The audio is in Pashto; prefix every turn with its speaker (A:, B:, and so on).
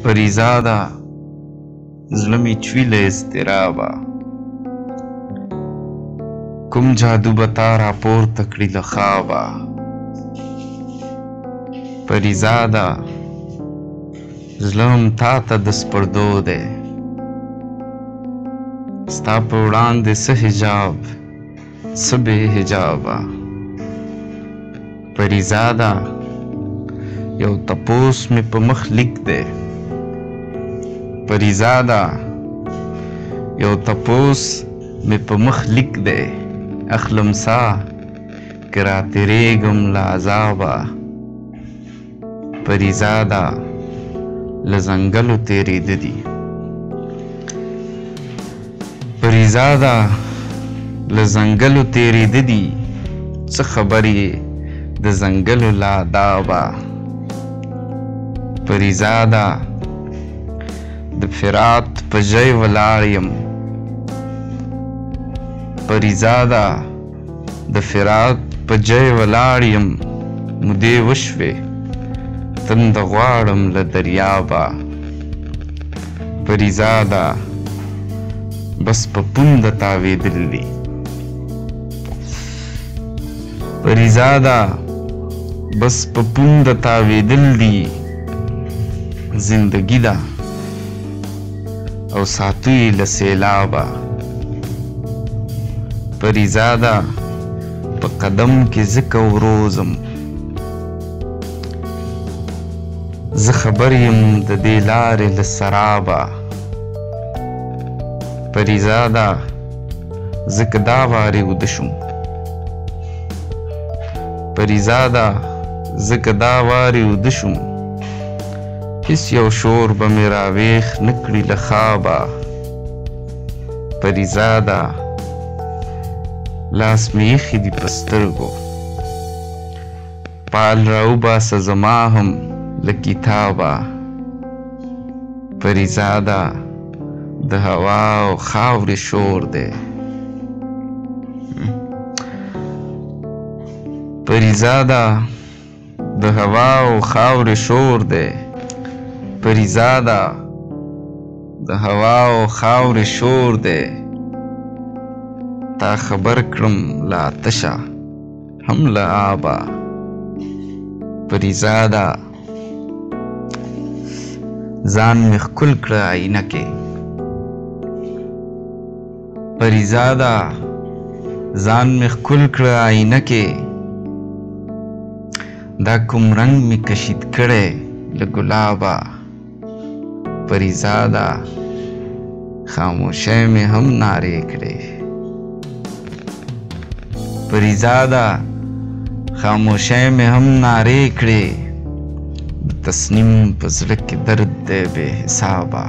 A: پریزاده زړه مې چوي له اضطرابه کوم جادو به تا راپورته کړي له خوابه پریزاده زړه هم تا ته د سپردو دی ستا په وړاندې څه حجاب څه بې حجابه پریزاده یو تپوس مې په مخ لیک دی پریزاده یو تپوس مې په مخ لیک دی اخلم ساه که راتېرېږم له عذابه پریزاده له ځنګلو تېرېدلي پریزاده له ځنګلو تېرېدلي څه خبر یې د ځنګلو له آدابه پریزاده د فرات په ژۍ ولاړ یم پریزاده د فرات په ژۍ ولاړ یم مودې وشوې تنده غواړم له دریابه پریزاده بس په پونده تاوېدلي پریزاده بس په پونده تاوېدلي زندگی ده او ساتو یې له سیلابه پریزاده په قدم کې ځکه وروزم زه خبر یم د دې لارې له سرابه پریزاده ځکه دا وارې وده شوم پریزاده ځکه دا وارې وده شوم هیڅ یو شور به مې راویښ نه کړي له خوابه پریزاده لاس مې ایښي دي په سترګو پال راوباسه زما هم له کتابه پریزاده د هوا او خاورې شور دی پریزاده د هوا او خاورې شور دی پریزاده د هوا او خاورې شور دی تا خبر کړم له آتشه هم له آبه پریزاده ځان مې ښکل کړه آینه کې پریزاده ځان مې ښکل کړه آینه کې دا کوم رنګ مې کشید کړی له ګلابه پریزاده خاموشۍ مې هم نارې کړې پریزاده خاموشۍ مې هم نارې کړې د تصنیم په زړه کې درد دی بې حسابه